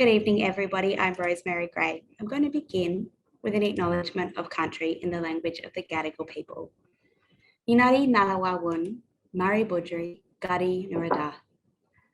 Good evening, everybody. I'm Rosemary Gray. I'm going to begin with an acknowledgement of country in the language of the Gadigal people. Inari Nalawawun, Mari Budri, Gadi Nurada.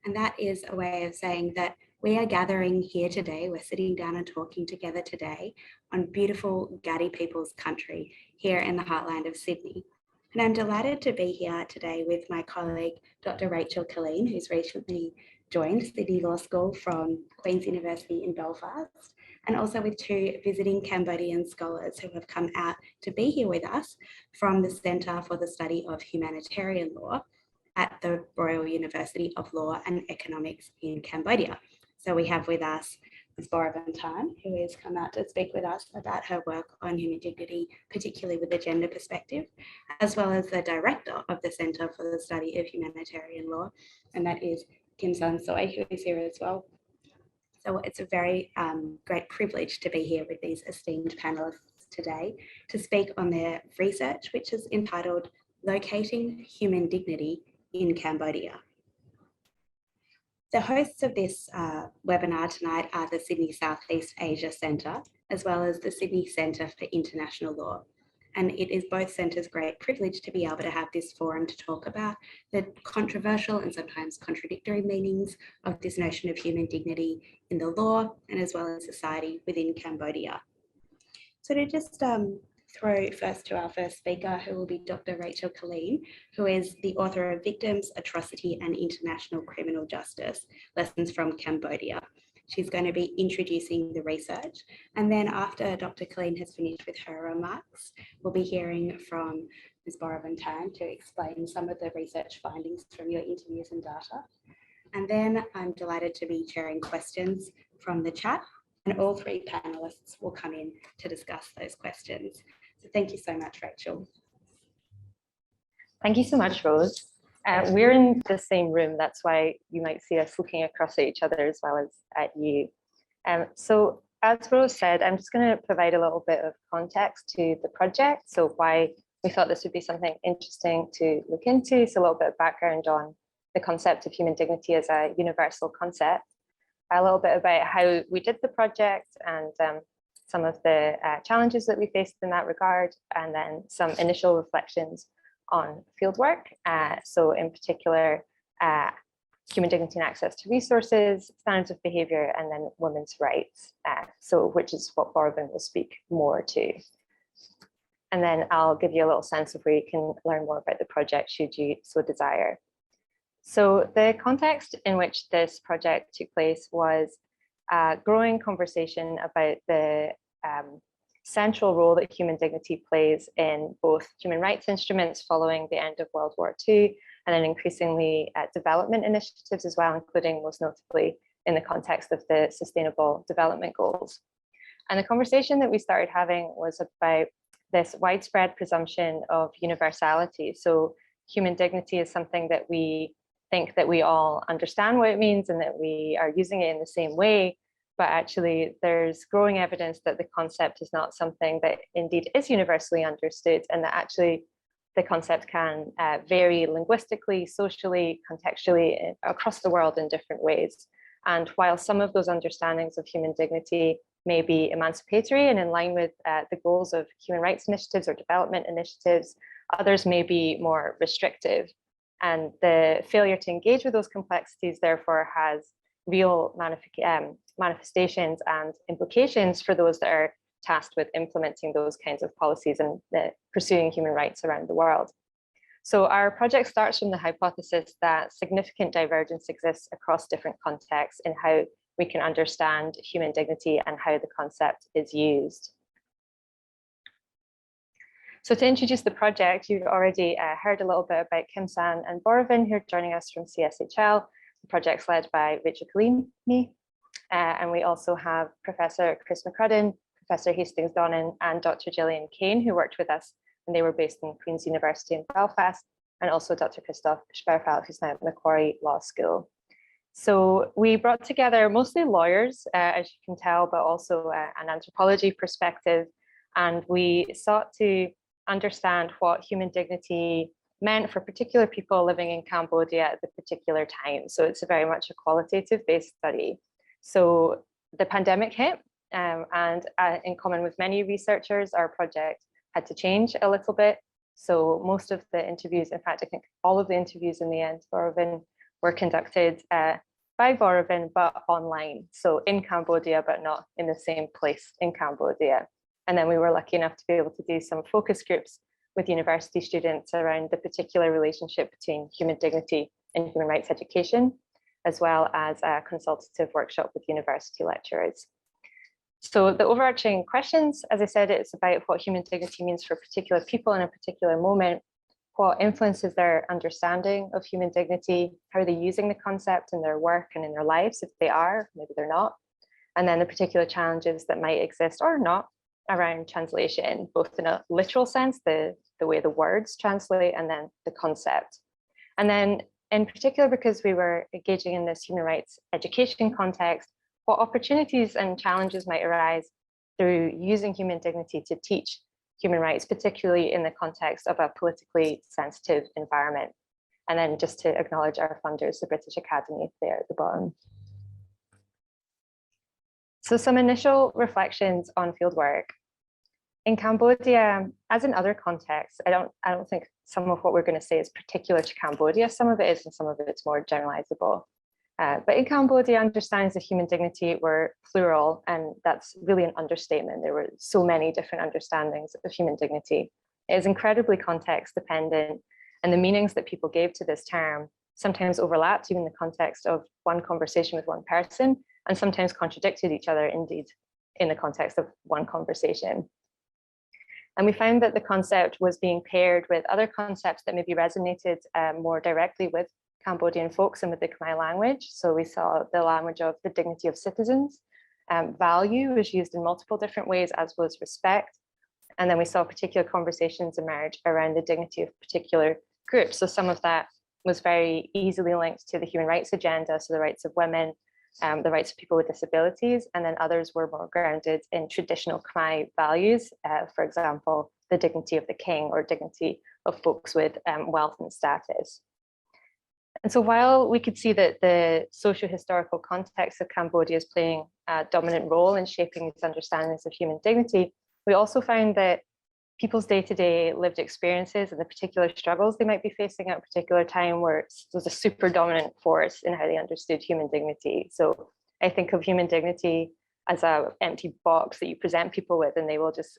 And that is a way of saying that we are gathering here today, we're sitting down and talking together today on beautiful Gadi people's country here in the heartland of Sydney. And I'm delighted to be here today with my colleague, Dr. Rachel Killeen, who's recently joined Sydney Law School from Queen's University in Belfast, and also with two visiting Cambodian scholars who have come out to be here with us from the Centre for the Study of Humanitarian Law at the Royal University of Law and Economics in Cambodia. So we have with us Ms. Bora Tan, who has come out to speak with us about her work on human dignity, particularly with a gender perspective, as well as the director of the Centre for the Study of Humanitarian Law, and that is Kim San Soy, who is here as well. So it's a very great privilege to be here with these esteemed panelists today to speak on their research, which is entitled Locating Human Dignity in Cambodia. The hosts of this webinar tonight are the Sydney Southeast Asia Centre, as well as the Sydney Centre for International Law. And it is both centres' great privilege to be able to have this forum to talk about the controversial and sometimes contradictory meanings of this notion of human dignity in the law and as well as society within Cambodia. So to just throw first to our first speaker, who will be Dr. Rachel Killeen, who is the author of Victims, Atrocity and International Criminal Justice, Lessons from Cambodia. She's going to be introducing the research. And then after Dr. Killeen has finished with her remarks, we'll be hearing from Ms. Bora Tan to explain some of the research findings from your interviews and data. And then I'm delighted to be chairing questions from the chat, and all three panelists will come in to discuss those questions. So thank you so much, Rachel. Thank you so much, Rose. We're in the same room, that's why you might see us looking across at each other as well as at you. So as Rose said, I'm just going to provide a little bit of context to the project, so why we thought this would be something interesting to look into, so a little bit of background on the concept of human dignity as a universal concept, a little bit about how we did the project and some of the challenges that we faced in that regard, and then some initial reflections on fieldwork. So in particular, human dignity and access to resources, standards of behaviour, and then women's rights, which is what Borvin will speak more to. And then I'll give you a little sense of where you can learn more about the project should you so desire. So the context in which this project took place was a growing conversation about the central role that human dignity plays in both human rights instruments following the end of World War II, and then increasingly development initiatives as well, including most notably in the context of the Sustainable Development Goals. And the conversation that we started having was about this widespread presumption of universality. So human dignity is something that we think that we all understand what it means and that we are using it in the same way. But actually, there's growing evidence that the concept is not something that indeed is universally understood, and that actually the concept can vary linguistically, socially, contextually across the world in different ways. And while some of those understandings of human dignity may be emancipatory and in line with the goals of human rights initiatives or development initiatives, others may be more restrictive. And the failure to engage with those complexities, therefore, has real manifestations and implications for those that are tasked with implementing those kinds of policies and pursuing human rights around the world. So our project starts from the hypothesis that significant divergence exists across different contexts in how we can understand human dignity and how the concept is used. So to introduce the project, you've already heard a little bit about Kim San and Borvin, who are joining us from CSHL. The project's led by Rachel Killeen, me, and we also have Professor Chris McCrudden, Professor Hastings Donnan, and Dr. Gillian Kane, who worked with us when they were based in Queen's University in Belfast, and also Dr. Christoph Sperfeld, who's now at Macquarie Law School. So we brought together mostly lawyers, as you can tell, but also an anthropology perspective, and we sought to understand what human dignity meant for particular people living in Cambodia at the particular time. So it's very much a qualitative based study. So the pandemic hit, and in common with many researchers, our project had to change a little bit. So most of the interviews, in fact, I think all of the interviews in the end, Borovin, were conducted by Borovin, but online. So in Cambodia, but not in the same place in Cambodia. And then we were lucky enough to be able to do some focus groups with university students around the particular relationship between human dignity and human rights education, as well as a consultative workshop with university lecturers. So the overarching questions, as I said, it's about what human dignity means for particular people in a particular moment, what influences their understanding of human dignity, how are they using the concept in their work and in their lives, if they are, maybe they're not, and then the particular challenges that might exist or not around translation, both in a literal sense, the way the words translate, and then the concept. And then in particular, because we were engaging in this human rights education context, what opportunities and challenges might arise through using human dignity to teach human rights, particularly in the context of a politically sensitive environment. And then just to acknowledge our funders, the British Academy there at the bottom. So some initial reflections on fieldwork. In Cambodia, as in other contexts, I don't think some of what we're going to say is particular to Cambodia. Some of it is, and some of it's more generalizable. But in Cambodia, understandings of human dignity were plural, and that's really an understatement. There were so many different understandings of human dignity. It is incredibly context dependent, and the meanings that people gave to this term sometimes overlapped even in the context of one conversation with one person, and sometimes contradicted each other, indeed, in the context of one conversation. And we found that the concept was being paired with other concepts that maybe resonated more directly with Cambodian folks and with the Khmer language. So we saw the language of the dignity of citizens. Value was used in multiple different ways, as was respect. And then we saw particular conversations emerge around the dignity of particular groups. So some of that was very easily linked to the human rights agenda, so the rights of women, the rights of people with disabilities, and then others were more grounded in traditional Khmer values, for example, the dignity of the king or dignity of folks with wealth and status. And so while we could see that the socio-historical context of Cambodia is playing a dominant role in shaping these understandings of human dignity, we also found that people's day-to-day lived experiences and the particular struggles they might be facing at a particular time was a super dominant force in how they understood human dignity. So I think of human dignity as an empty box that you present people with, and they will just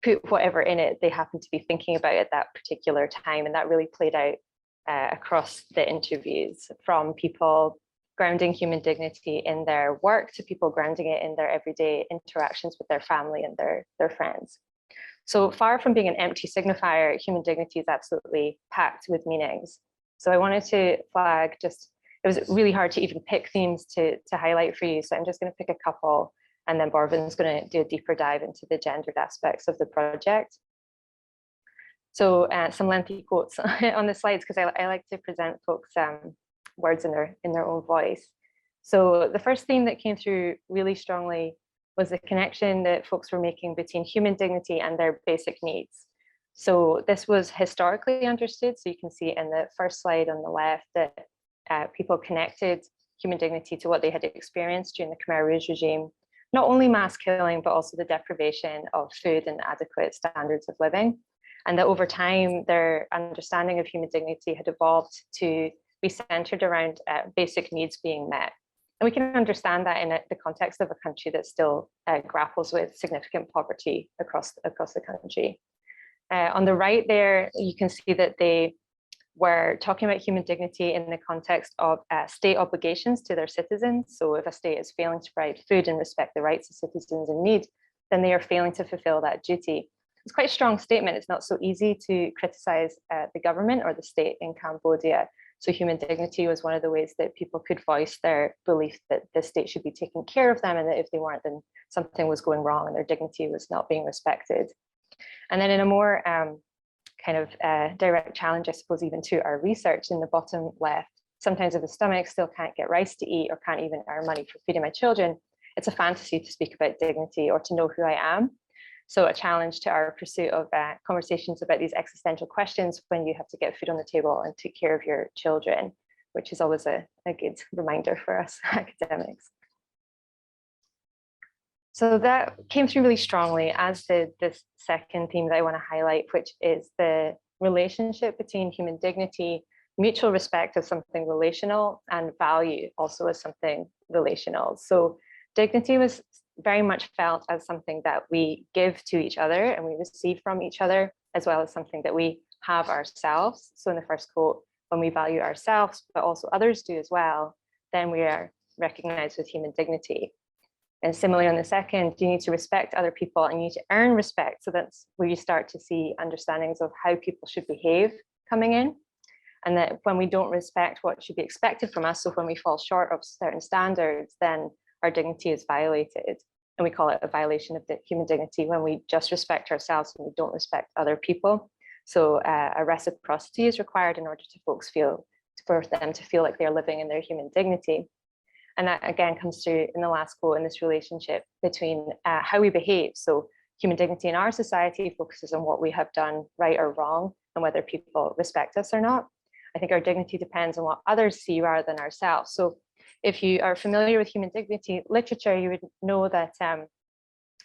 put whatever in it they happen to be thinking about at that particular time. And that really played out across the interviews, from people grounding human dignity in their work to people grounding it in their everyday interactions with their family and their friends. So far from being an empty signifier, human dignity is absolutely packed with meanings. So I wanted to flag it was really hard to even pick themes to highlight for you. So I'm just going to pick a couple, and then Borvin's going to do a deeper dive into the gendered aspects of the project. So some lengthy quotes on the slides, because I like to present folks words in their own voice. So the first theme that came through really strongly was the connection that folks were making between human dignity and their basic needs. So this was historically understood. So you can see in the first slide on the left that people connected human dignity to what they had experienced during the Khmer Rouge regime, not only mass killing, but also the deprivation of food and adequate standards of living. And that over time, their understanding of human dignity had evolved to be centered around basic needs being met. And we can understand that in the context of a country that still grapples with significant poverty across the country. On the right there, you can see that they were talking about human dignity in the context of state obligations to their citizens. So if a state is failing to provide food and respect the rights of citizens in need, then they are failing to fulfill that duty. It's quite a strong statement. It's not so easy to criticize the government or the state in Cambodia. So human dignity was one of the ways that people could voice their belief that the state should be taking care of them, and that if they weren't, then something was going wrong and their dignity was not being respected. And then in a more direct challenge, I suppose, even to our research in the bottom left, sometimes if the stomach still can't get rice to eat or can't even earn money for feeding my children, it's a fantasy to speak about dignity or to know who I am. So a challenge to our pursuit of conversations about these existential questions when you have to get food on the table and take care of your children, which is always a good reminder for us academics. So that came through really strongly, as did this second theme that I want to highlight, which is the relationship between human dignity, mutual respect as something relational, and value also as something relational. So dignity was very much felt as something that we give to each other and we receive from each other, as well as something that we have ourselves. So in the first quote, when we value ourselves, but also others do as well, then we are recognized with human dignity. And similarly on the second, you need to respect other people and you need to earn respect. So that's where you start to see understandings of how people should behave coming in. And that when we don't respect what should be expected from us, so when we fall short of certain standards, then our dignity is violated. And we call it a violation of the human dignity when we just respect ourselves and we don't respect other people. So a reciprocity is required in order for them to feel like they're living in their human dignity. And that again comes through in the last quote in this relationship between how we behave. So human dignity in our society focuses on what we have done right or wrong and whether people respect us or not. I think our dignity depends on what others see rather than ourselves. So if you are familiar with human dignity literature, you would know that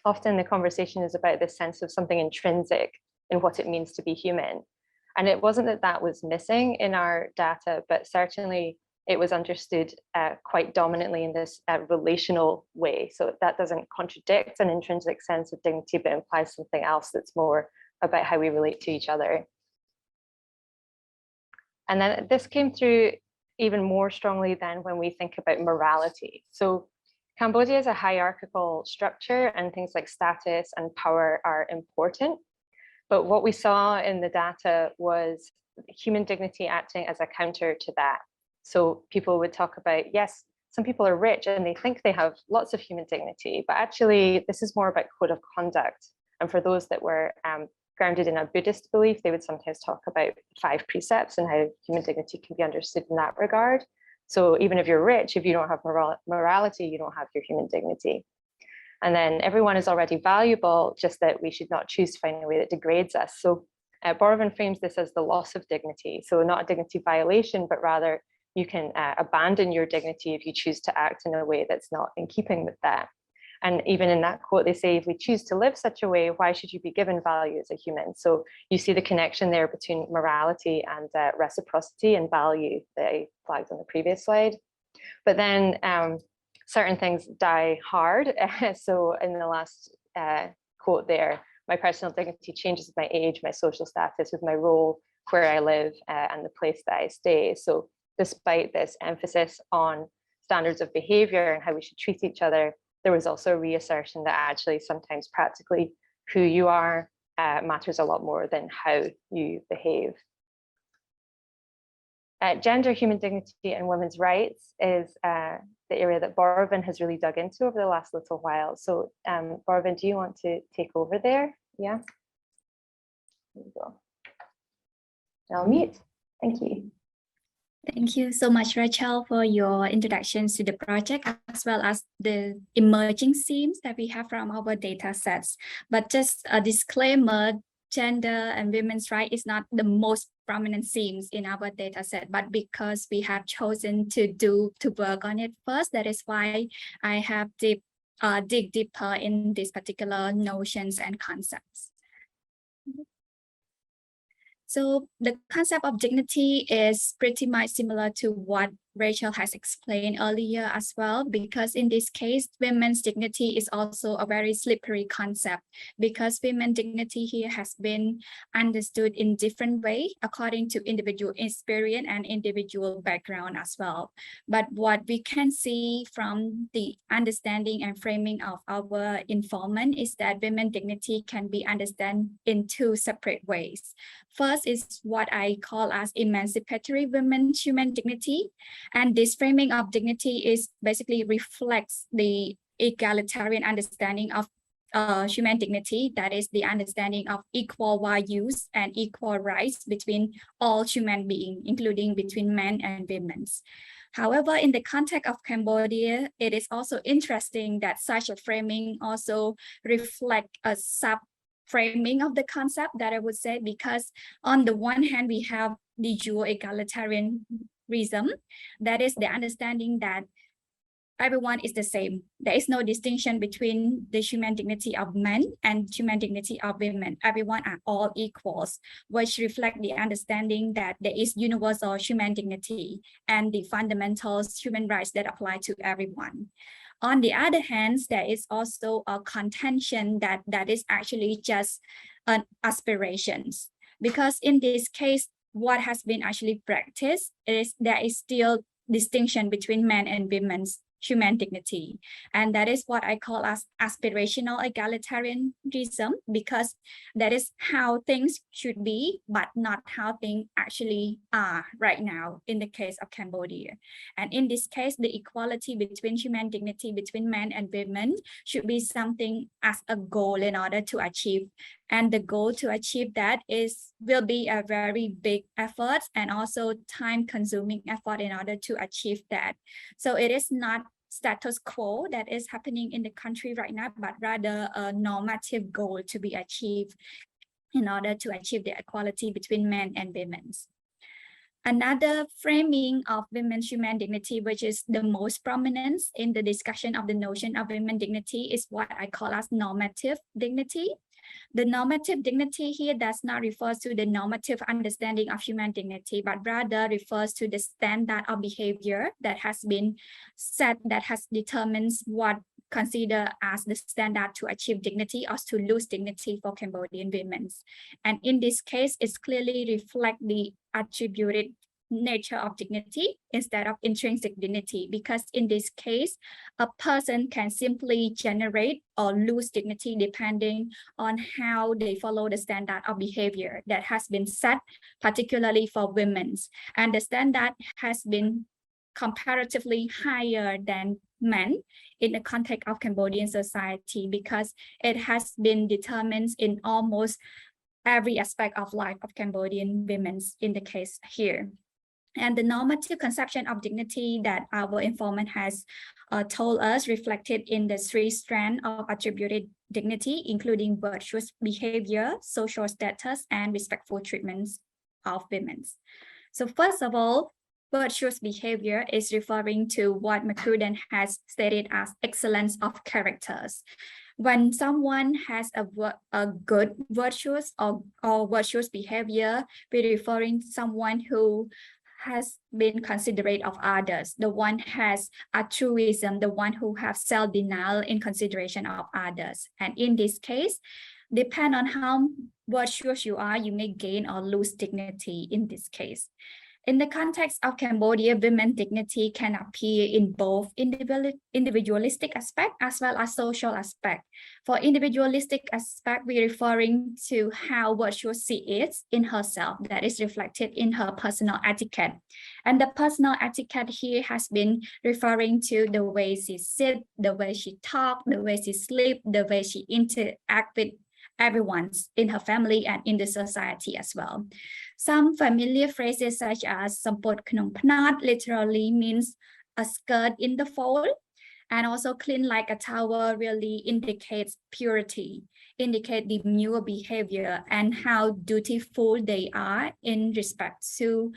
often the conversation is about this sense of something intrinsic in what it means to be human. And it wasn't that that was missing in our data, but certainly it was understood quite dominantly in this relational way. So that doesn't contradict an intrinsic sense of dignity, but implies something else that's more about how we relate to each other. And then this came through even more strongly than when we think about morality. So Cambodia is a hierarchical structure and things like status and power are important. But what we saw in the data was human dignity acting as a counter to that. So people would talk about, yes, some people are rich and they think they have lots of human dignity, but actually this is more about code of conduct. And for those that were grounded in a Buddhist belief, they would sometimes talk about 5 precepts and how human dignity can be understood in that regard. So even if you're rich, if you don't have morality, you don't have your human dignity. And then everyone is already valuable, just that we should not choose to find a way that degrades us. So Borovan frames this as the loss of dignity. So not a dignity violation, but rather you can abandon your dignity if you choose to act in a way that's not in keeping with that. And even in that quote, they say, if we choose to live such a way, why should you be given value as a human? So you see the connection there between morality and reciprocity and value that I flagged on the previous slide. But then certain things die hard. So in the last quote there, my personal dignity changes with my age, my social status, with my role, where I live, and the place that I stay. So despite this emphasis on standards of behavior and how we should treat each other, there was also a reassertion that actually sometimes practically who you are matters a lot more than how you behave. Gender, human dignity and women's rights is the area that Borovan has really dug into over the last little while. So Borovan, do you want to take over there? Yeah. There you go. I'll mute. Thank you. Thank you so much, Rachel, for your introductions to the project, as well as the emerging themes that we have from our data sets. But just a disclaimer, gender and women's rights is not the most prominent themes in our data set, but because we have chosen to work on it first, that is why I have dig deeper in these particular notions and concepts. So the concept of dignity is pretty much similar to what Rachel has explained earlier as well, because in this case, women's dignity is also a very slippery concept, because women's dignity here has been understood in different ways according to individual experience and individual background as well. But what we can see from the understanding and framing of our informant is that women's dignity can be understood in 2 separate ways. First is what I call as emancipatory women's human dignity. And this framing of dignity is basically reflects the egalitarian understanding of human dignity, that is the understanding of equal values and equal rights between all human beings, including between men and women. However, in the context of Cambodia, it is also interesting that such a framing also reflects a framing of the concept that I would say, because on the one hand, we have the dual egalitarianism, that is the understanding that everyone is the same. There is no distinction between the human dignity of men and human dignity of women. Everyone are all equals, which reflect the understanding that there is universal human dignity and the fundamental human rights that apply to everyone. On the other hand, there is also a contention that is actually just an aspirations, because in this case, what has been actually practiced is there is still distinction between men and women's human dignity. And that is what I call as aspirational egalitarianism, because that is how things should be, but not how things actually are right now in the case of Cambodia. And in this case, the equality between human dignity between men and women should be something as a goal in order to achieve. And the goal to achieve that will be a very big effort and also time-consuming effort in order to achieve that. So it is not status quo that is happening in the country right now, but rather a normative goal to be achieved in order to achieve the equality between men and women. Another framing of women's human dignity, which is the most prominent in the discussion of the notion of women's dignity, is what I call as normative dignity. The normative dignity here does not refer to the normative understanding of human dignity, but rather refers to the standard of behavior that has been set, that has determined what considered as the standard to achieve dignity or to lose dignity for Cambodian women. And in this case, it clearly reflects the attributed nature of dignity instead of intrinsic dignity, because in this case, a person can simply generate or lose dignity depending on how they follow the standard of behavior that has been set, particularly for women. And the standard has been comparatively higher than men in the context of Cambodian society, because it has been determined in almost every aspect of life of Cambodian women in the case here. And the normative conception of dignity that our informant has told us reflected in the three strands of attributed dignity, including virtuous behavior, social status, and respectful treatments of women. So first of all, virtuous behavior is referring to what McCruden has stated as excellence of characters. When someone has a good virtuous or virtuous behavior, we're referring to someone who has been considerate of others, the one has altruism, the one who has self-denial in consideration of others. And in this case, depend on how virtuous you are, you may gain or lose dignity in this case. In the context of Cambodia, women's dignity can appear in both individualistic aspect as well as social aspect. For individualistic aspect, we're referring to how virtuous she is in herself, that is reflected in her personal etiquette. And the personal etiquette here has been referring to the way she sits, the way she talks, the way she sleeps, the way she interacts with everyone in her family and in the society as well. Some familiar phrases such as sampot knong pnat literally means a skirt in the fold, and also clean like a towel really indicates purity, indicate the demure behavior and how dutiful they are in respect to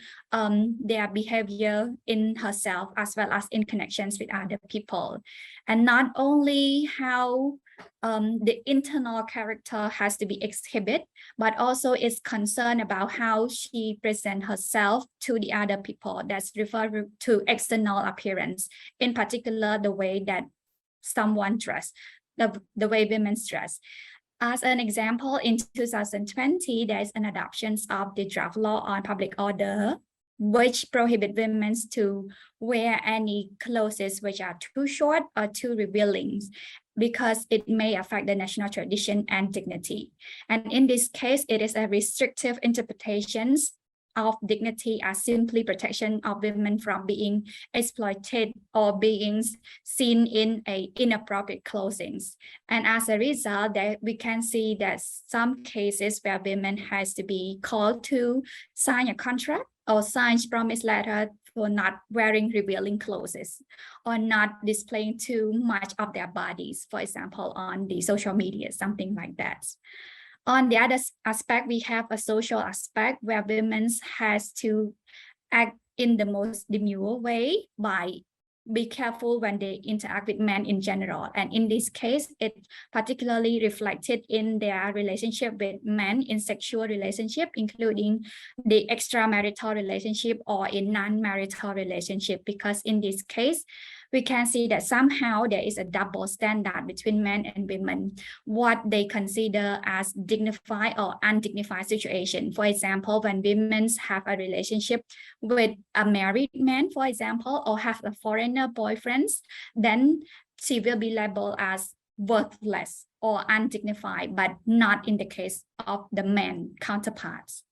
their behavior in herself as well as in connections with other people. And not only how the internal character has to be exhibited, but also is concerned about how she presents herself to the other people. That's referred to external appearance, in particular the way that someone dress, the way women dress. As an example, in 2020, there is an adoption of the draft law on public order, which prohibit women to wear any clothes which are too short or too revealing, because it may affect the national tradition and dignity. And in this case, it is a restrictive interpretation of dignity as simply protection of women from being exploited or being seen in inappropriate clothing. And as a result, that we can see that some cases where women has to be called to sign a contract or sign promise letter for not wearing revealing clothes or not displaying too much of their bodies, for example, on the social media, something like that. On the other aspect, we have a social aspect where women has to act in the most demure way by be careful when they interact with men in general. And in this case, it particularly reflected in their relationship with men in sexual relationship, including the extramarital relationship or in non-marital relationship, because in this case, we can see that somehow there is a double standard between men and women, what they consider as dignified or undignified situation. For example, when women have a relationship with a married man, for example, or have a foreigner boyfriend, then she will be labeled as worthless or undignified, but not in the case of the men counterparts.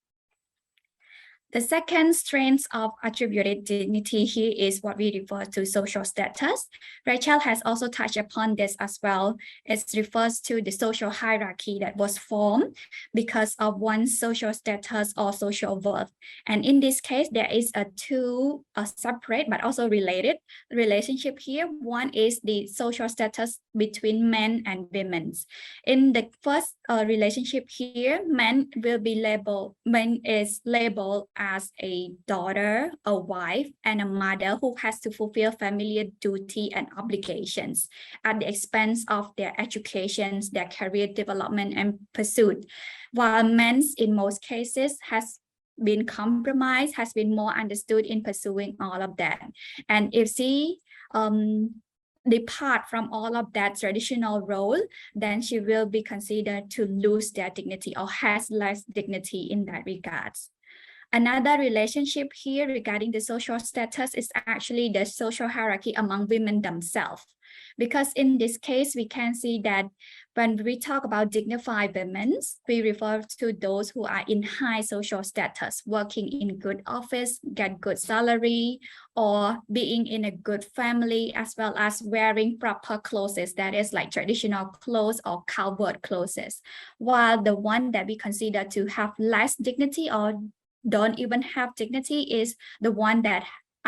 The second strength of attributed dignity here is what we refer to social status. Rachel has also touched upon this as well. It refers to the social hierarchy that was formed because of one's social status or social worth. And in this case, there is a two separate but also related relationship here. One is the social status between men and women. In the first relationship here, men is labeled as a daughter, a wife, and a mother who has to fulfill familial duty and obligations at the expense of their education, their career development and pursuit. While men in most cases has been compromised, has been more understood in pursuing all of that. And if she depart from all of that traditional role, then she will be considered to lose their dignity or has less dignity in that regards. Another relationship here regarding the social status is actually the social hierarchy among women themselves. Because in this case, we can see that when we talk about dignified women, we refer to those who are in high social status, working in good office, get good salary, or being in a good family, as well as wearing proper clothes, that is like traditional clothes or covered clothes. While the one that we consider to have less dignity or don't even have dignity is the one that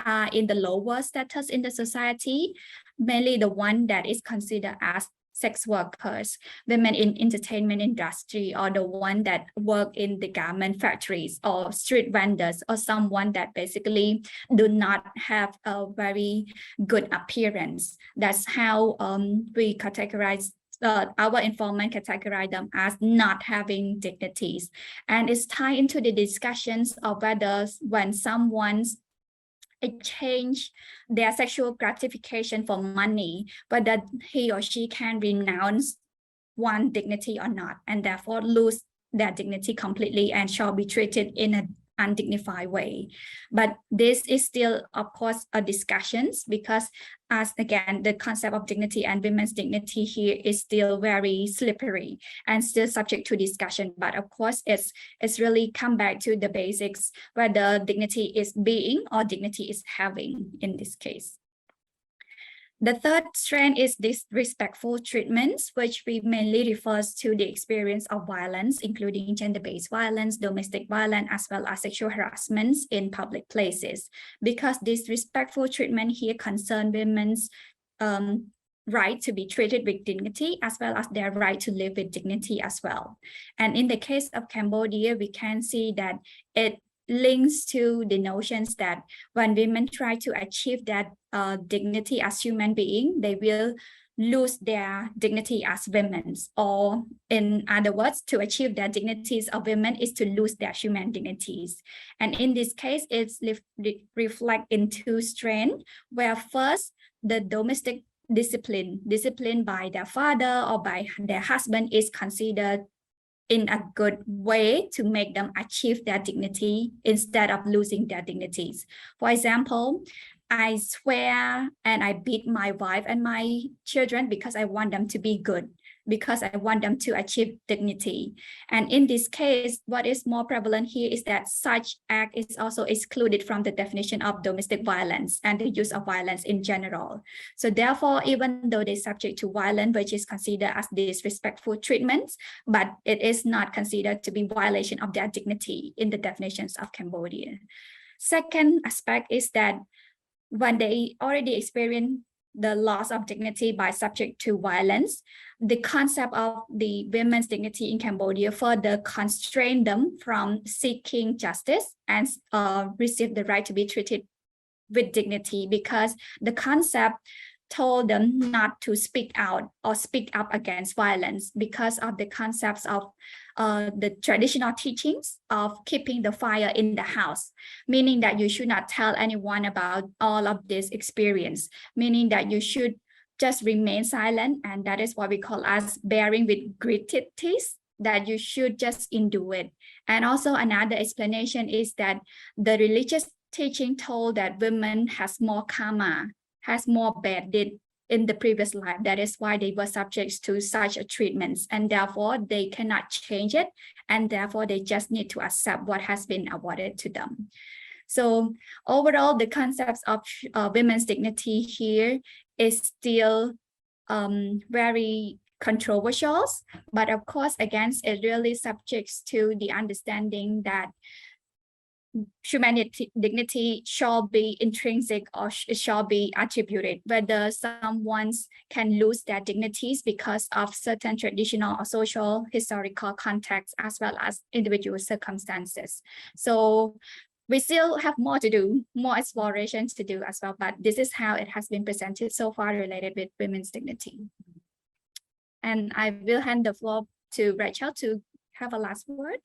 are in the lower status in the society, mainly the one that is considered as sex workers, women in entertainment industry, or the one that work in the garment factories or street vendors, or someone that basically do not have a very good appearance. That's how we categorize our informant categorize them as not having dignities. And it's tied into the discussions of whether when someone's exchange their sexual gratification for money, whether he or she can renounce one dignity or not, and therefore lose their dignity completely and shall be treated in an undignified way. But this is still, of course, a discussion, because as again, the concept of dignity and women's dignity here is still very slippery and still subject to discussion. But of course, it's really come back to the basics, whether dignity is being or dignity is having in this case. The third strand is disrespectful treatments, which we mainly refers to the experience of violence, including gender-based violence, domestic violence, as well as sexual harassments in public places. Because disrespectful treatment here concern women's right to be treated with dignity, as well as their right to live with dignity as well. And in the case of Cambodia, we can see that it links to the notions that when women try to achieve that dignity as human being, they will lose their dignity as women, or in other words, to achieve their dignities of women is to lose their human dignities. And in this case, it's reflect in two strands, where first, the domestic discipline by their father or by their husband is considered in a good way to make them achieve their dignity instead of losing their dignities. For example, I swear and I beat my wife and my children because I want them to be good, because I want them to achieve dignity. And in this case, what is more prevalent here is that such act is also excluded from the definition of domestic violence and the use of violence in general. So therefore, even though they're subject to violence, which is considered as disrespectful treatments, but it is not considered to be violation of their dignity in the definitions of Cambodia. Second aspect is that when they already experience the loss of dignity by subject to violence, the concept of the women's dignity in Cambodia further constrain them from seeking justice and receive the right to be treated with dignity, because the concept told them not to speak out or speak up against violence because of the concepts of the traditional teachings of keeping the fire in the house, meaning that you should not tell anyone about all of this experience, meaning that you should just remain silent. And that is what we call as bearing with gritted teeth, that you should just endure it. And also another explanation is that the religious teaching told that women has more karma, has more bad deed in the previous life. That is why they were subject to such a treatments, and therefore they cannot change it, and therefore they just need to accept what has been awarded to them. So overall, the concepts of women's dignity here is still very controversial, but of course, again, it really subjects to the understanding that humanity dignity shall be intrinsic or it shall be attributed, whether someone can lose their dignities because of certain traditional or social historical contexts as well as individual circumstances. So we still have more to do, more explorations to do as well, but this is how it has been presented so far related with women's dignity. And I will hand the floor to Rachel to have a last word.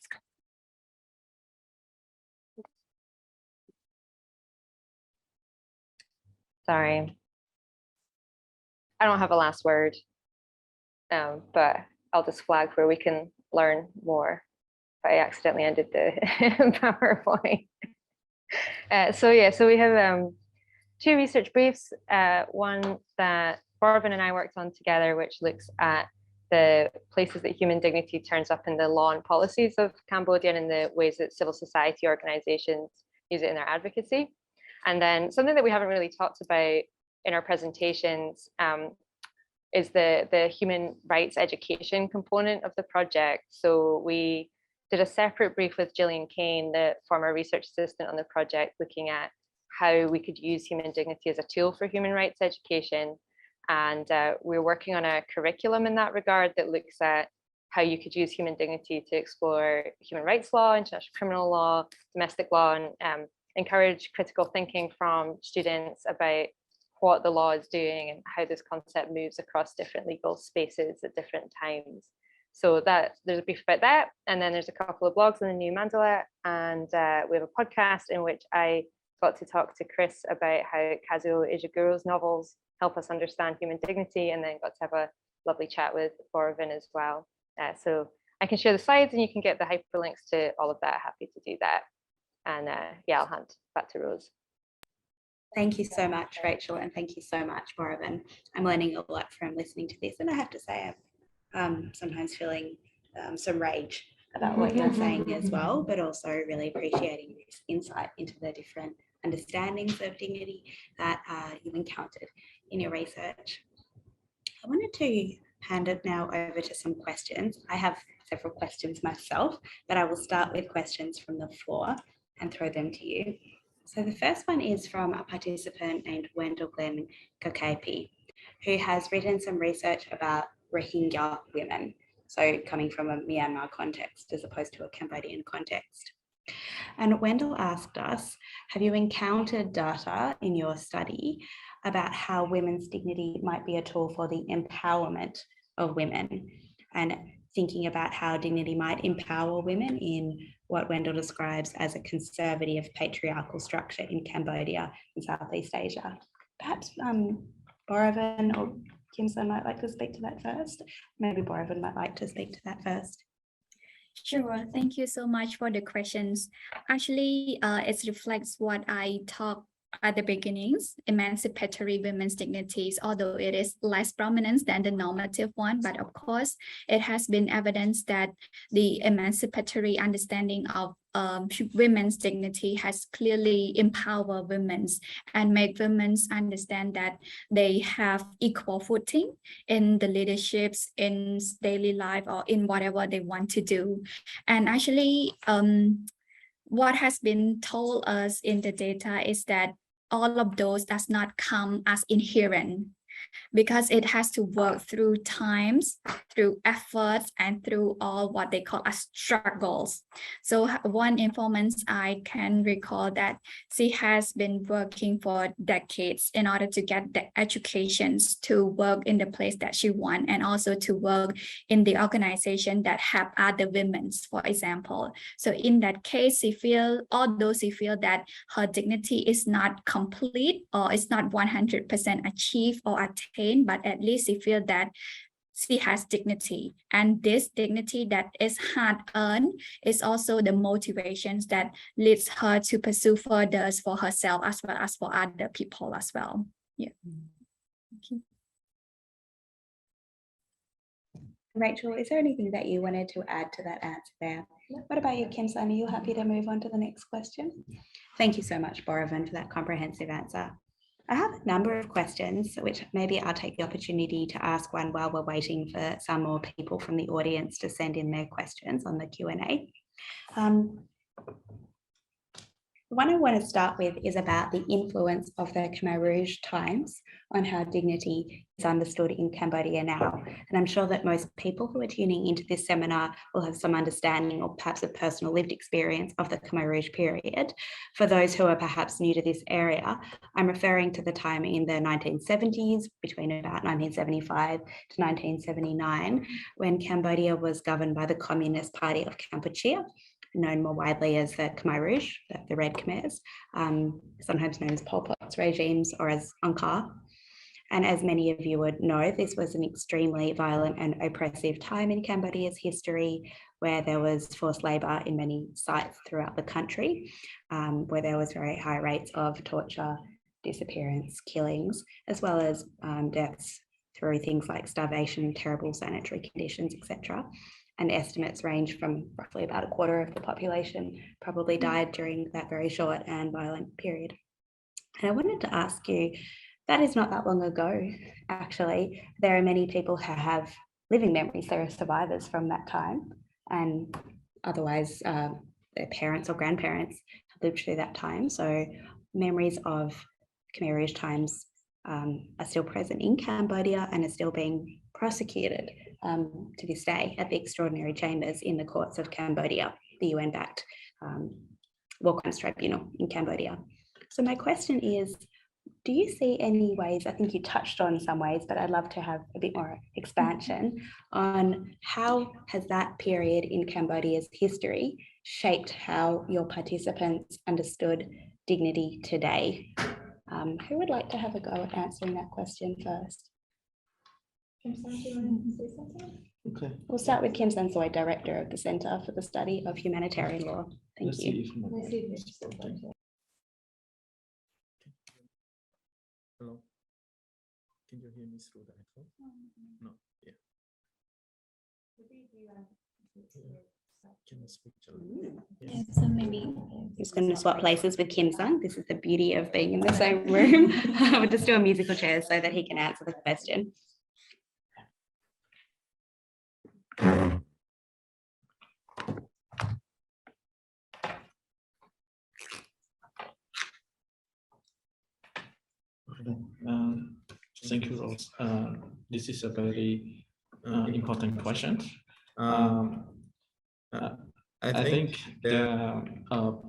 Sorry, I don't have a last word, but I'll just flag where we can learn more. But I accidentally ended the PowerPoint. So we have two research briefs. One that Borvin and I worked on together, which looks at the places that human dignity turns up in the law and policies of Cambodia and the ways that civil society organizations use it in their advocacy. And then something that we haven't really talked about in our presentations is the human rights education component of the project. So we did a separate brief with Gillian Kane, the former research assistant on the project, looking at how we could use human dignity as a tool for human rights education. And we're working on a curriculum in that regard that looks at how you could use human dignity to explore human rights law, international criminal law, domestic law, and encourage critical thinking from students about what the law is doing and how this concept moves across different legal spaces at different times. So that there's a brief about that, and then there's a couple of blogs in the New Mandala, and we have a podcast in which I got to talk to Chris about how Kazuo Ishiguro's novels help us understand human dignity, and then got to have a lovely chat with Borvin as well. So I can share the slides and you can get the hyperlinks to all of that. Happy to do that. And yeah, I'll hand back to Rose. Thank you so much, Rachel, and thank you so much, Borvin. I'm learning a lot from listening to this, and I have to say I'm sometimes feeling some rage about what you're saying as well, but also really appreciating this insight into the different understandings of dignity that you encountered in your research. I wanted to hand it now over to some questions. I have several questions myself, but I will start with questions from the floor and throw them to you. So the first one is from a participant named Wendell Glenn Kokepi, who has written some research about Rohingya women, so coming from a Myanmar context as opposed to a Cambodian context. And Wendell asked us, have you encountered data in your study about how women's dignity might be a tool for the empowerment of women, and thinking about how dignity might empower women in what Wendell describes as a conservative patriarchal structure in Cambodia and Southeast Asia? Perhaps Borvin or Kimsa might like to speak to that first. Maybe Borvin might like to speak to that first. Sure, thank you so much for the questions. Actually, it reflects what I talked at the beginnings, emancipatory women's dignities, although it is less prominent than the normative one, but of course, it has been evidence that the emancipatory understanding of women's dignity has clearly empowered women and make women understand that they have equal footing in the leaderships, in daily life, or in whatever they want to do. And actually, what has been told us in the data is that all of those does not come as inherent. because it has to work through times, through efforts, and through all what they call as struggles. So one informant I can recall that she has been working for decades in order to get the educations to work in the place that she wants, and also to work in the organization that have other women, for example. So in that case, although she feel that her dignity is not complete or it's not 100% achieved or attained, but at least she feel that she has dignity, and this dignity that is hard earned is also the motivations that leads her to pursue further for herself as well as for other people as well. Yeah. Okay. Rachel, is there anything that you wanted to add to that answer there? What about you, Kim-san? Are you happy to move on to the next question? Thank you so much, Borovan, for that comprehensive answer. I have a number of questions, which maybe I'll take the opportunity to ask one while we're waiting for some more people from the audience to send in their questions on the Q&A. The one I want to start with is about the influence of the Khmer Rouge times on how dignity is understood in Cambodia now. And I'm sure that most people who are tuning into this seminar will have some understanding or perhaps a personal lived experience of the Khmer Rouge period. For those who are perhaps new to this area, I'm referring to the time in the 1970s, between about 1975 to 1979, when Cambodia was governed by the Communist Party of Cambodia, known more widely as the Khmer Rouge, the Red Khmers, sometimes known as Pol Pot's regimes or as Angkar. And as many of you would know, this was an extremely violent and oppressive time in Cambodia's history, where there was forced labour in many sites throughout the country, where there was very high rates of torture, disappearance, killings, as well as deaths through things like starvation, terrible sanitary conditions, etc. And estimates range from roughly about a quarter of the population probably died during that very short and violent period. And I wanted to ask you, that is not that long ago, actually. There are many people who have living memories. There are survivors from that time, and otherwise their parents or grandparents have lived through that time. So memories of Khmer Rouge times are still present in Cambodia and are still being prosecuted to this day at the extraordinary chambers in the courts of Cambodia, the UN-backed War Crimes Tribunal in Cambodia. So my question is, do you see any ways, I think you touched on some ways, but I'd love to have a bit more expansion on how has that period in Cambodia's history shaped how your participants understood dignity today? Who would like to have a go at answering that question first? Kim-san, do you want to say something? Okay. We'll start with Kim San-soy, Director of the Centre for the Study of Humanitarian Law. Thank you. Hello. Can you hear me through the echo? No. Yeah. Can I speak to you? Yeah, so maybe Just going to swap places with Kim-san. This is the beauty of being in the same room. We'll just do a musical chair so that he can answer the question. Thank you, Rose. This is a very important question. I think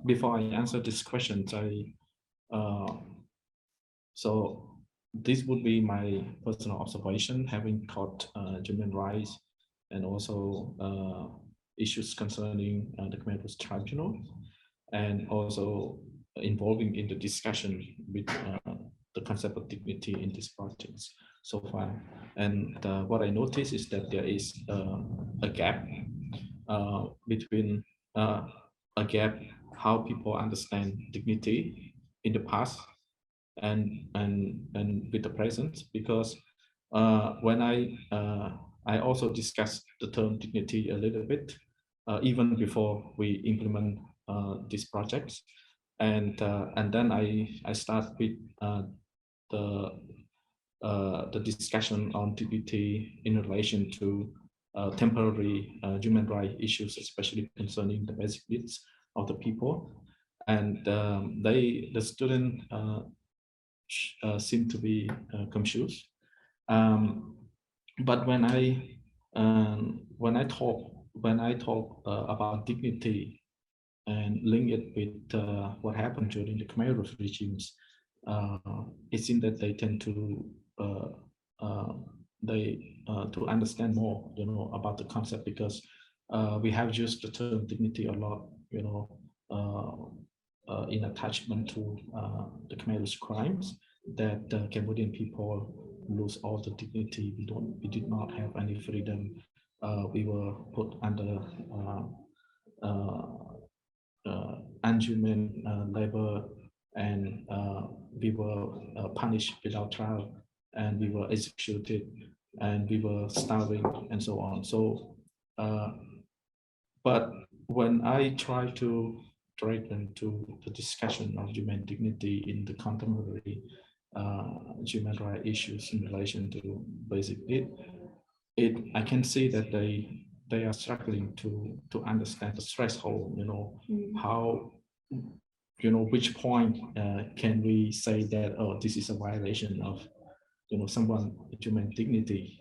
before I answer this question, so this would be my personal observation, having taught human rights and also issues concerning the Khmer Rouge Tribunal, and also involving in the discussion with the concept of dignity in these projects so far. And what I noticed is that there is a gap between how people understand dignity in the past and with the present, because when I also discussed the term dignity a little bit even before we implement these projects, and then I start with the discussion on dignity in relation to temporary human rights issues, especially concerning the basic needs of the people, and the student seem to be confused But when I talk about dignity and link it with what happened during the Khmer Rouge regimes, it seems that they tend to to understand more, about the concept, because we have used the term dignity a lot, in attachment to the Khmer Rouge crimes, that Cambodian people lose all the dignity. We did not have any freedom. We were put under inhuman labor, and we were punished without trial, and we were executed, and we were starving, and so on. So, but when I try to direct them to the discussion of human dignity in the contemporary human rights issues in relation to basic need, I can see that they are struggling to understand the threshold, how, which point can we say that, oh, this is a violation of, someone human dignity,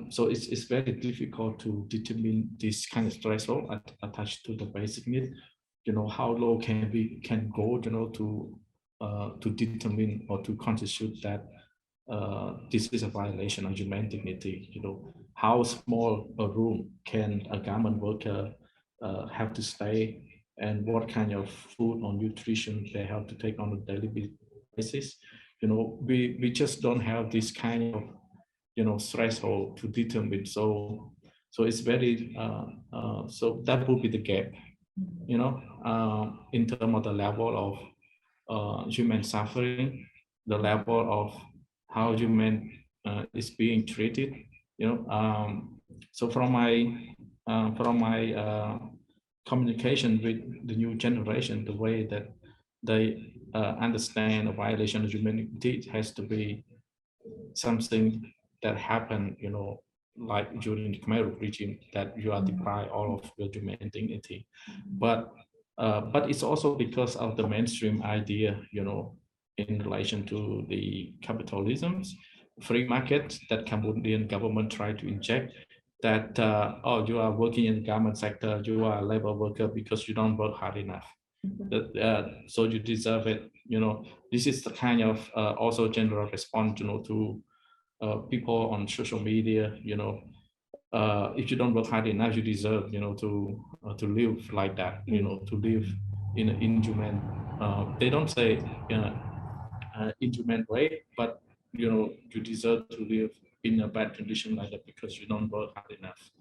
so it's very difficult to determine this kind of threshold attached to the basic need. How low can we go, to determine or to constitute that this is a violation of human dignity. How small a room can a garment worker have to stay, and what kind of food or nutrition they have to take on a daily basis. We just don't have this kind of threshold to determine. So it's very so that would be the gap, in terms of the level of human suffering, the level of how human is being treated. So from my communication with the new generation, the way that they understand a violation of humanity has to be something that happened, like during the Khmer Rouge regime, that you are deprived all of your human dignity. But it's also because of the mainstream idea, in relation to the capitalisms, free market that Cambodian government tried to inject, that oh, you are working in the garment sector, you are a labor worker because you don't work hard enough. So you deserve it. This is the kind of also general response, to people on social media. If you don't work hard enough, you deserve, to live like that. To live in an inhuman. They don't say inhuman way, but you deserve to live in a bad condition like that because you don't work hard enough.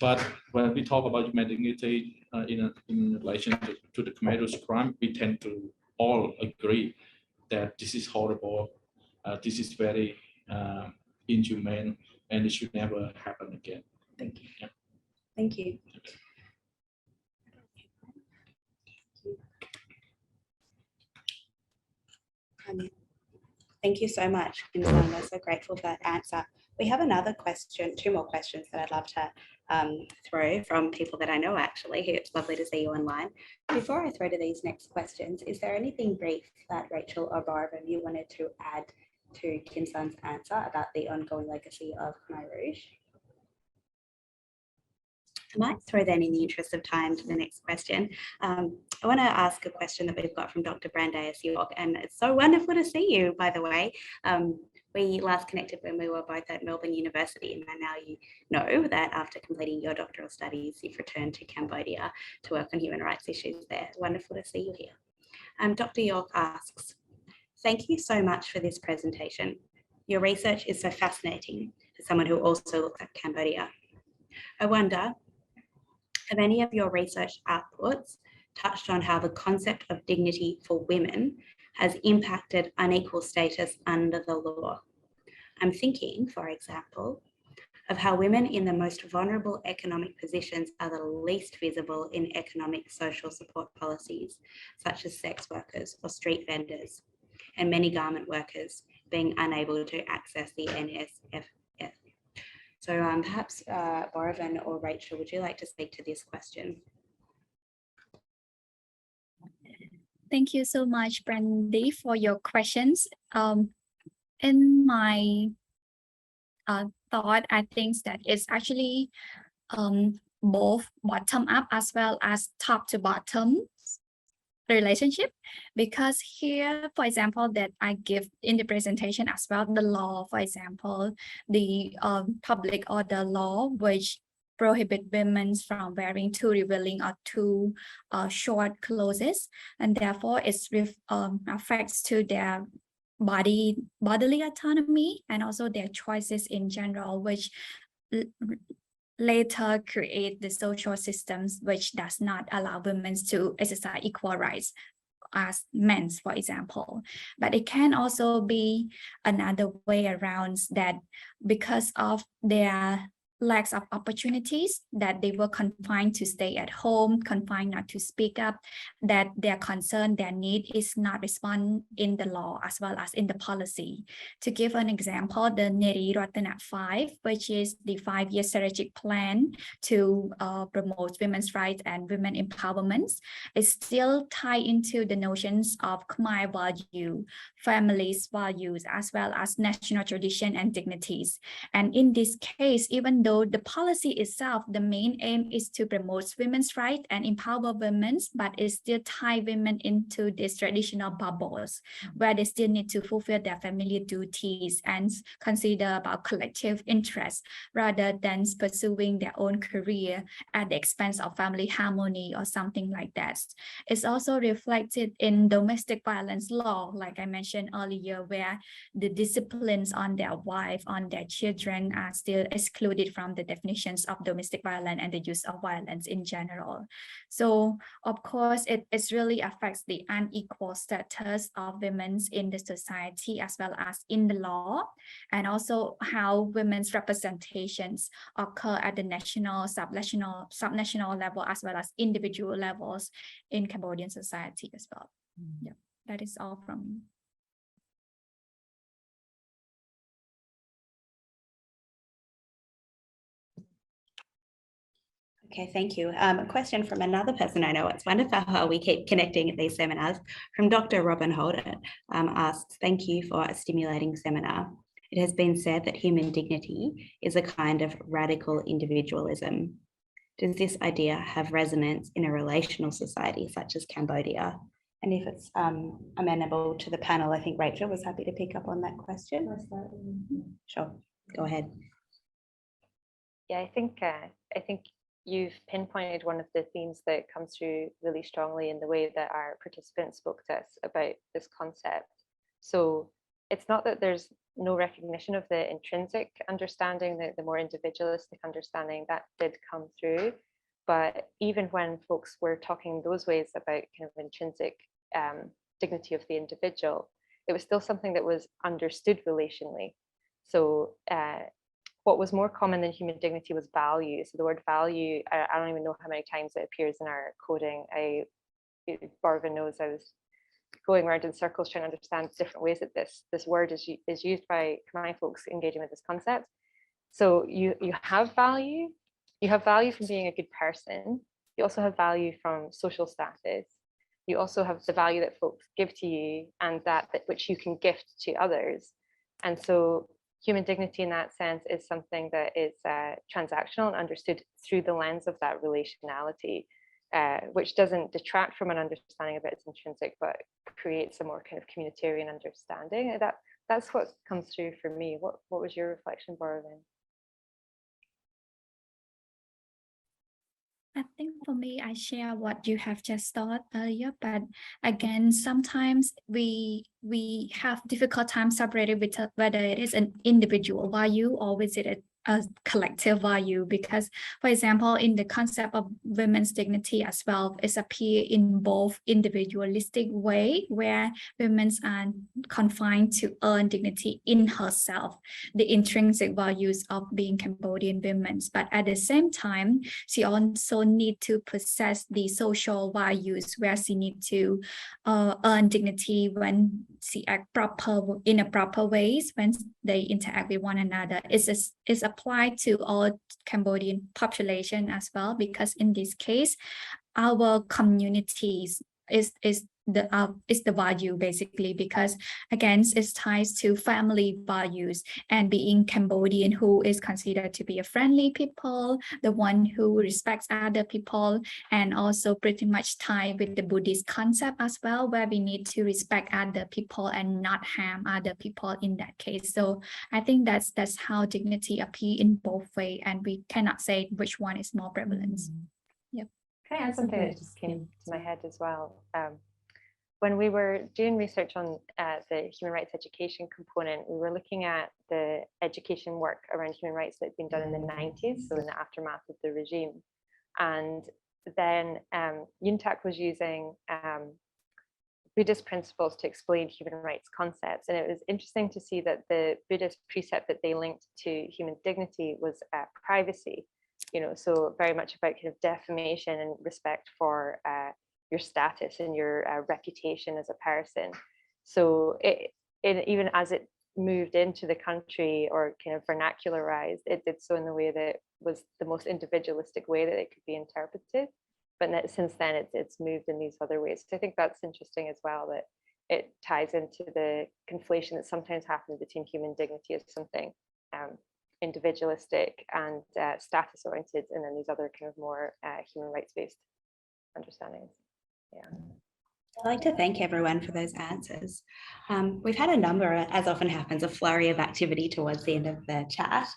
But when we talk about human dignity in relation to the Khmer Rouge crime, we tend to all agree that this is horrible, this is very inhumane, and it should never happen again. Thank you. Yeah. Thank you. Thank you so much, Kinsan. We're so grateful for that answer. We have another question, two more questions that I'd love to throw from people that I know, actually. It's lovely to see you online. Before I throw to these next questions, is there anything brief that Rachel or Baravan you wanted to add to Kinsan's answer about the ongoing legacy of Khmer Rouge? I might throw then, in the interest of time, to the next question. I want to ask a question that we've got from Dr. Brandeis York, and it's so wonderful to see you, by the way. We last connected when we were both at Melbourne University, and now you know that after completing your doctoral studies, you've returned to Cambodia to work on human rights issues there. Wonderful to see you here. Dr. York asks, thank you so much for this presentation. Your research is so fascinating as someone who also looks at Cambodia. I wonder, have any of your research outputs touched on how the concept of dignity for women has impacted unequal status under the law? I'm thinking, for example, of how women in the most vulnerable economic positions are the least visible in economic social support policies, such as sex workers or street vendors, and many garment workers being unable to access the NSF. So perhaps Baravan or Rachel, would you like to speak to this question? Thank you so much, Brandy, for your questions. In my thought, I think that it's actually both bottom up as well as top to bottom relationship, because here, for example, that I give in the presentation as well, the law, for example, the public order law, which prohibit women from wearing too revealing or too short clothes, and therefore it's affects to their bodily autonomy and also their choices in general, which later create the social systems which does not allow women to exercise equal rights as men, for example. But it can also be another way around, that because of their lacks of opportunities, that they were confined to stay at home, confined not to speak up, that their concern, their need is not responded in the law as well as in the policy. To give an example, the Neri Ratana 5, which is the 5-year strategic plan to promote women's rights and women empowerment, is still tied into the notions of Khmer value, family's values, as well as national tradition and dignities. And in this case, even though the policy itself, the main aim is to promote women's rights and empower women, but it still ties women into these traditional bubbles where they still need to fulfill their family duties and consider about collective interests rather than pursuing their own career at the expense of family harmony or something like that. It's also reflected in domestic violence law, like I mentioned earlier, where the disciplines on their wife, on their children are still excluded from the definitions of domestic violence and the use of violence in general. So of course, it really affects the unequal status of women in the society as well as in the law, and also how women's representations occur at the national, subnational level as well as individual levels in Cambodian society as well. Yeah, that is all from me. Okay, thank you. A question from another person I know. It's wonderful how we keep connecting at these seminars. From Dr. Robin Holden, asks, thank you for a stimulating seminar. It has been said that human dignity is a kind of radical individualism. Does this idea have resonance in a relational society such as Cambodia? And if it's amenable to the panel, I think Rachel was happy to pick up on that question. Sure, go ahead. Yeah, I think you've pinpointed one of the themes that comes through really strongly in the way that our participants spoke to us about this concept. So it's not that there's no recognition of the intrinsic understanding, the more individualistic understanding that did come through. But even when folks were talking those ways about kind of intrinsic dignity of the individual, it was still something that was understood relationally. So what was more common than human dignity was value. So the word value, I don't even know how many times it appears in our coding. Barvin knows I was going around in circles trying to understand different ways that this word is used by Khmer folks engaging with this concept. So you have value. You have value from being a good person. You also have value from social status. You also have the value that folks give to you and that which you can gift to others. And so human dignity in that sense is something that is transactional and understood through the lens of that relationality, which doesn't detract from an understanding of its intrinsic, but creates a more kind of communitarian understanding. That's what comes through for me. What was your reflection, Barvin? I think for me, I share what you have just thought earlier, but again, sometimes we have difficult time separating with whether it is an individual value or is it a collective value, because, for example, in the concept of women's dignity as well, it appears in both individualistic way where women are confined to earn dignity in herself, the intrinsic values of being Cambodian women, but at the same time, she also need to possess the social values where she need to earn dignity when she act in a proper ways when they interact with one another. It's applied to all Cambodian population as well, because in this case, our communities is the value basically, because again, it's ties to family values, and being Cambodian, who is considered to be a friendly people, the one who respects other people, and also pretty much tied with the Buddhist concept as well, where we need to respect other people and not harm other people in that case. So I think that's how dignity appears in both ways, and we cannot say which one is more prevalent. Yep. Can I add something that just came to my head as well? When we were doing research on the human rights education component, we were looking at the education work around human rights that had been done in the 90s, so in the aftermath of the regime. And then UNTAC was using Buddhist principles to explain human rights concepts. And it was interesting to see that the Buddhist precept that they linked to human dignity was privacy, so very much about kind of defamation and respect for your status and your reputation as a person. So it even as it moved into the country or kind of vernacularized, it did so in the way that was the most individualistic way that it could be interpreted. But since then, it's moved in these other ways. So I think that's interesting as well, that it ties into the conflation that sometimes happens between human dignity as something individualistic and status oriented, and then these other kind of more human rights based understandings. Yeah. I'd like to thank everyone for those answers. We've had a number, as often happens, a flurry of activity towards the end of the chat.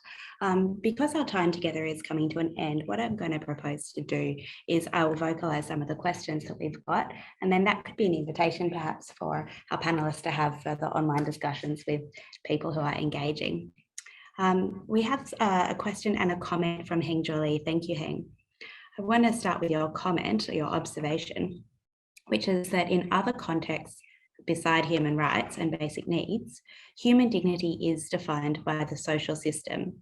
Because our time together is coming to an end, what I'm going to propose to do is I will vocalise some of the questions that we've got, and then that could be an invitation perhaps for our panellists to have further online discussions with people who are engaging. We have a question and a comment from Heng Jolie. Thank you, Heng. I want to start with your comment or your observation, which is that in other contexts beside human rights and basic needs, human dignity is defined by the social system.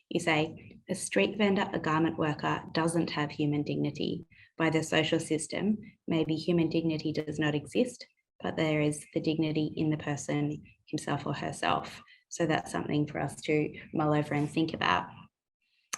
You say, a street vendor, a garment worker doesn't have human dignity. By the social system, maybe human dignity does not exist, but there is the dignity in the person himself or herself. So that's something for us to mull over and think about.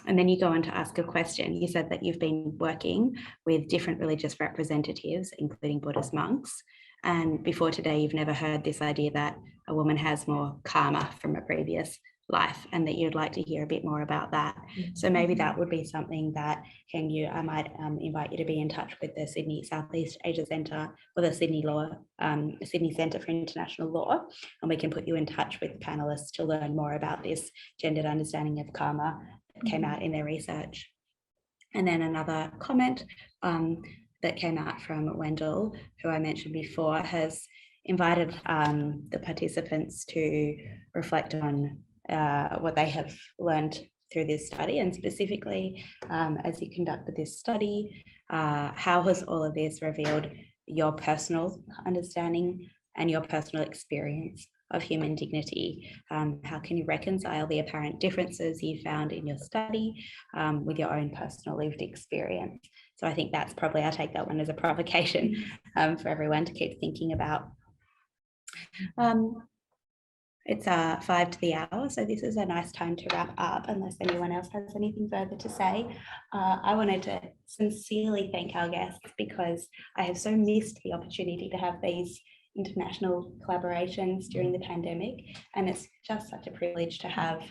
And then you go on to ask a question. You said that you've been working with different religious representatives, including Buddhist monks. And before today, you've never heard this idea that a woman has more karma from a previous life, and that you'd like to hear a bit more about that. So maybe that would be something that I might invite you to be in touch with the Sydney Southeast Asia Centre or the Sydney Centre for International Law, and we can put you in touch with panellists to learn more about this gendered understanding of karma that came out in their research. And then another comment that came out from Wendell, who I mentioned before, has invited the participants to reflect on what they have learned through this study, and specifically as you conducted this study, how has all of this revealed your personal understanding and your personal experience of human dignity? How can you reconcile the apparent differences you found in your study with your own personal lived experience? So I think that's probably, I'll take that one as a provocation for everyone to keep thinking about. It's 5 to the hour, so this is a nice time to wrap up, unless anyone else has anything further to say. I wanted to sincerely thank our guests, because I have so missed the opportunity to have these international collaborations during the pandemic, and it's just such a privilege to have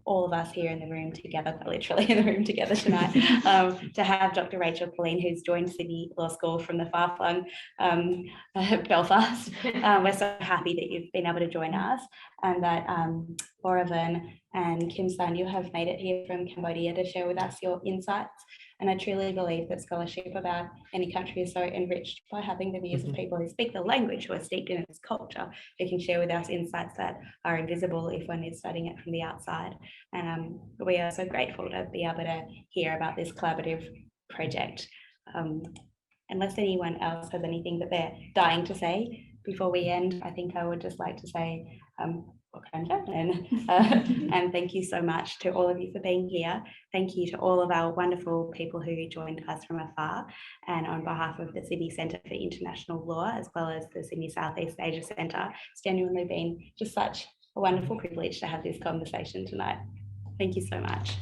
all of us here in the room together, literally in the room together tonight, to have Dr. Rachel Colleen, who's joined Sydney Law School from the far-flung Belfast. We're so happy that you've been able to join us, and that Boravan and Kim San, you have made it here from Cambodia to share with us your insights. And I truly believe that scholarship about any country is so enriched by having the views of people who speak the language, who are steeped in its culture, who can share with us insights that are invisible if one is studying it from the outside. And we are so grateful to be able to hear about this collaborative project. Unless anyone else has anything that they're dying to say before we end, I think I would just like to say and thank you so much to all of you for being here. Thank you to all of our wonderful people who joined us from afar, and on behalf of the Sydney Centre for International Law, as well as the Sydney Southeast Asia Centre, it's genuinely been just such a wonderful privilege to have this conversation tonight. Thank you so much.